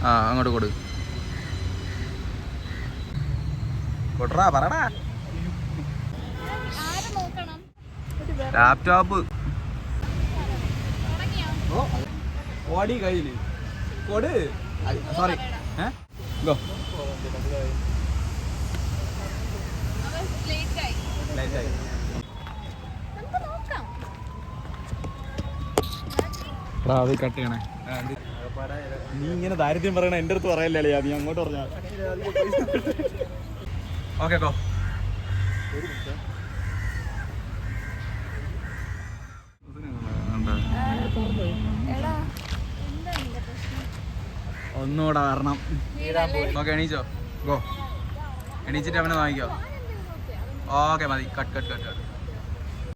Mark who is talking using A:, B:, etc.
A: ആ അങ്ങോട്ട് കൊടുറാ പറടാ. ലാപ്ടോപ്പ് ഓടി കയ്യില് കൊട്. Sorry go. അത് കട്ട് ചെയ്യണേ. നീ ഇങ്ങനെ ദാരിദ്ര്യം പറയണ എൻ്റെ അടുത്ത് പറയല്ലേ അളിയാ, നീ അങ്ങോട്ട് പറഞ്ഞാ. Okay go. ഒന്നുകൂടെ വരണം. Okay എണീച്ചോ, go. എണീച്ചിട്ട് അവനെ വാങ്ങിക്കോ. ഓക്കെ മതി. കട്ട്.